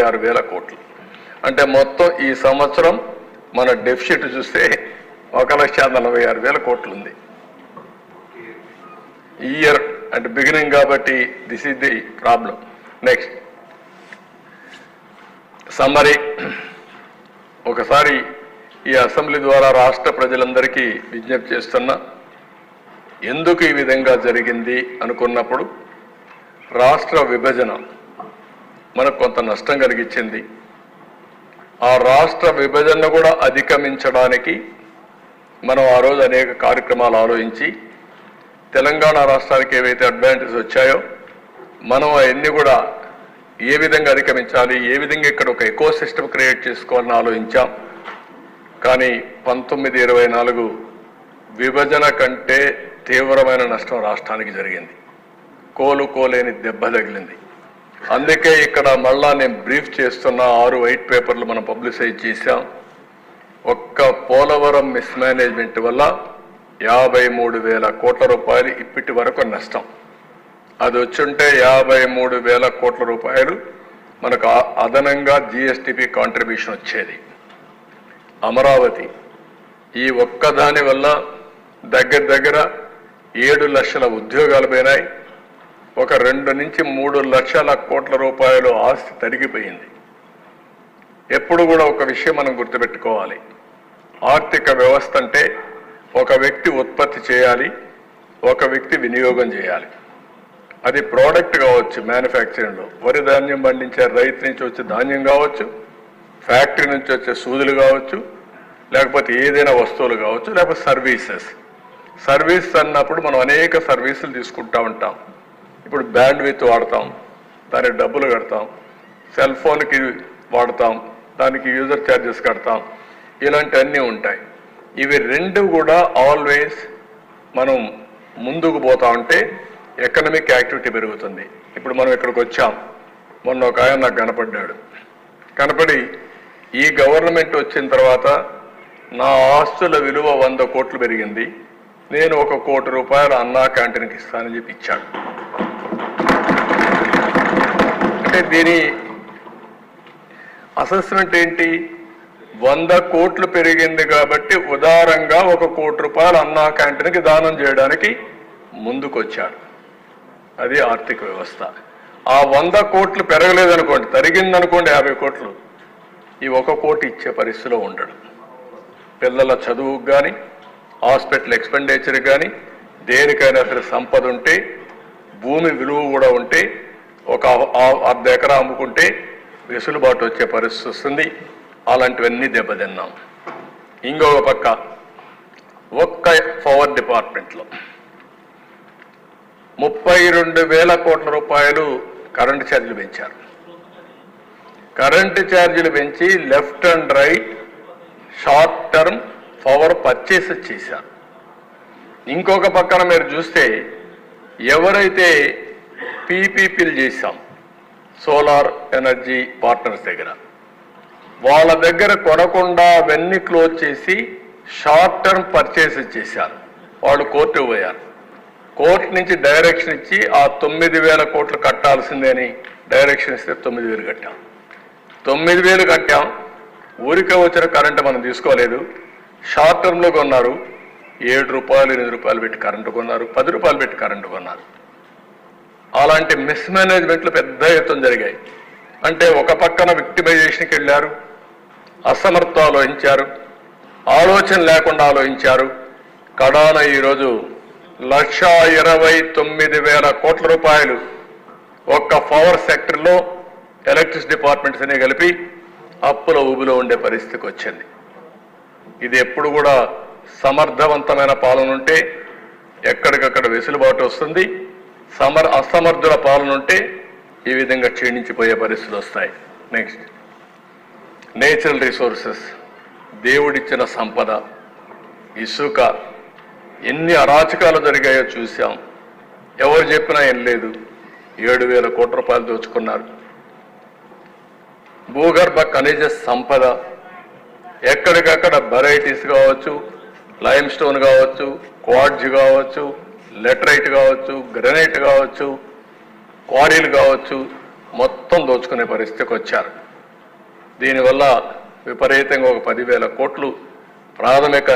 1,46,000 కోట్లు. అంటే మొత్తం ఈ సంవత్సరం మన డెఫిసిట్ చూస్తే 1,46,000 కోట్లు ఉంది. ఈ ఇయర్ అంటే బిగినింగ్ కాబట్టి this is the problem. Next summary. ఒకసారి ఈ అసెంబ్లీ ద్వారా రాష్ట్ర ప్రజలందరికీ విజ్ఞప్తి చేస్తున్నా, ఎందుకు ఈ విధంగా జరిగింది అనుకున్నప్పుడు రాష్ట్ర విభజన మనకు కొంత నష్టం కలిగించింది. ఆ రాష్ట్ర విభజన కూడా అధిగమించడానికి మనం ఆ రోజు అనేక కార్యక్రమాలు ఆలోచించి తెలంగాణ రాష్ట్రానికి ఏవైతే అడ్వాంటేజ్ వచ్చాయో మనం అవన్నీ కూడా ఏ విధంగా అధిగమించాలి, ఏ విధంగా ఇక్కడ ఒక ఎకో సిస్టమ్ క్రియేట్ చేసుకోవాలని ఆలోచించాం. కానీ 1924 విభజన కంటే తీవ్రమైన నష్టం రాష్ట్రానికి జరిగింది. కోలుకోలేని దెబ్బ తగిలింది. అందుకే ఇక్కడ మళ్ళా నేను బ్రీఫ్ చేస్తున్న 6 వైట్ పేపర్లు మనం పబ్లిసైజ్ చేశాం. ఒక్క పోలవరం మిస్మేనేజ్మెంట్ వల్ల 53,000 కోట్ల రూపాయలు ఇప్పటి వరకు నష్టం. అది వచ్చుంటే 53,000 కోట్ల రూపాయలు మనకు అదనంగా జిఎస్టిపి కాంట్రిబ్యూషన్ వచ్చేది. అమరావతి ఈ ఒక్కదాని వల్ల దగ్గర 7 లక్షల ఉద్యోగాలు పోయినాయి. ఒక 2 నుంచి 3 లక్షల కోట్ల రూపాయలు ఆస్తి తరిగిపోయింది. ఎప్పుడు కూడా ఒక విషయం మనం గుర్తుపెట్టుకోవాలి, ఆర్థిక వ్యవస్థ అంటే ఒక వ్యక్తి ఉత్పత్తి చేయాలి, ఒక వ్యక్తి వినియోగం చేయాలి. అది ప్రోడక్ట్ కావచ్చు, మ్యానుఫ్యాక్చరింగ్లో వరి ధాన్యం పండించే రైతు నుంచి వచ్చే ధాన్యం కావచ్చు, ఫ్యాక్టరీ నుంచి వచ్చే సూదులు కావచ్చు, లేకపోతే ఏదైనా వస్తువులు కావచ్చు, లేకపోతే సర్వీస్ అన్నప్పుడు మనం అనేక సర్వీసులు తీసుకుంటూ ఉంటాం. ఇప్పుడు బ్యాండ్విడ్త్ వాడతాం, దానికి డబ్బులు కడతాం, సెల్ ఫోన్కి వాడతాం, దానికి యూజర్ ఛార్జెస్ కడతాం, ఇలాంటివన్నీ ఉంటాయి. ఇవి రెండు కూడా ఆల్వేస్ మనం ముందుకు పోతా ఉంటే ఎకనామిక్ యాక్టివిటీ పెరుగుతుంది. ఇప్పుడు మనం ఇక్కడికి వచ్చాం, మొన్న ఒక ఆయన నాకు కనపడి ఈ గవర్నమెంట్ వచ్చిన తర్వాత నా ఆస్తుల విలువ 100 కోట్లు పెరిగింది, నేను 1 కోటి రూపాయలు అన్నా క్యాంటీన్కి ఇస్తానని చెప్పి ఇచ్చాడు. అంటే దీని అసెస్మెంట్ ఏంటి? 100 కోట్లు పెరిగింది కాబట్టి ఉదారంగా 1 కోటి రూపాయలు అన్నా క్యాంటీన్కి దానం చేయడానికి ముందుకొచ్చాడు. అది ఆర్థిక వ్యవస్థ. ఆ 100 కోట్లు పెరగలేదనుకోండి, తరిగిందనుకోండి 50 కోట్లు, ఈ 1 కోటి ఇచ్చే పరిస్థితిలో ఉండడు. పిల్లల చదువుకు కానీ, హాస్పిటల్ ఎక్స్పెండిచర్కి కానీ, దేనికైనా సరే సంపద ఉంటే, భూమి విలువ కూడా ఉంటే, ఒక 1/2 ఎకరా అమ్ముకుంటే వెసులుబాటు వచ్చే పరిస్థితి వస్తుంది. అలాంటివన్నీ దెబ్బతిన్నాం. ఇంకొక పక్క ఒక్క పవర్ డిపార్ట్మెంట్లో 32,000 కోట్ల రూపాయలు కరెంటు ఛార్జీలు పెంచారు. కరెంటు ఛార్జీలు పెంచి left and right short term power purchase చేశారు. ఇంకొక పక్కన మీరు చూస్తే ఎవరైతే పీపీపీలు చేశాం సోలార్ ఎనర్జీ పార్ట్నర్స్ దగ్గర, వాళ్ళ దగ్గర కొనకుండా అవన్నీ క్లోజ్ చేసి షార్ట్ టర్మ్ పర్చేస్ చేశారు. వాళ్ళు కోర్టు పోయారు. కోర్టు నుంచి డైరెక్షన్ ఇచ్చి ఆ 9,000 కోట్లు కట్టాల్సిందే అని డైరెక్షన్ ఇస్తే 9,000 కట్టాం. 9,000 కట్టాం. ఊరికే వచ్చిన కరెంటు మనం తీసుకోలేదు. షార్ట్ టర్మ్లో కొన్నారు. 7 రూపాయలు 8 రూపాయలు పెట్టి కరెంటు కొన్నారు, 10 రూపాయలు పెట్టి కరెంటు కొన్నారు. అలాంటి మిస్మేనేజ్మెంట్లు పెద్ద ఎత్తున జరిగాయి. అంటే ఒక పక్కన విక్టిమైజేషన్కి వెళ్ళారు, అసమర్థ ఆలోచించారు, ఆలోచన లేకుండా ఆలోచించారు. కడాన ఈరోజు 1,29,000 కోట్ల రూపాయలు ఒక్క పవర్ సెక్టర్లో ఎలక్ట్రిసిటీ డిపార్ట్మెంట్స్ అనే కలిపి అప్పుల ఊబిలో ఉండే పరిస్థితికి వచ్చింది. ఇది ఎప్పుడు కూడా సమర్థవంతమైన పాలన ఉంటే ఎక్కడికక్కడ వెసులుబాటు వస్తుంది. అసమర్థుల పాలన ఉంటే ఈ విధంగా క్షీణించిపోయే పరిస్థితులు వస్తాయి. నెక్స్ట్ నేచురల్ రిసోర్సెస్, దేవుడిచ్చిన సంపద, ఇసుక, ఎన్ని అరాచకాలు జరిగాయో చూసాం. ఎవరు చెప్పినా ఏం లేదు. 7,000 కోట్ల రూపాయలు దోచుకున్నారు. భూగర్భ ఖనిజ సంపద ఎక్కడికక్కడ వెరైటీస్ కావచ్చు, లైమ్ స్టోన్ కావచ్చు, క్వార్ట్జ్ కావచ్చు, లెటరైట్ కావచ్చు, గ్రనైట్ కావచ్చు, క్వారీలు కావచ్చు, మొత్తం దోచుకునే పరిస్థితికి వచ్చారు. దీనివల్ల విపరీతంగా ఒక 10,000 కోట్లు ప్రాథమిక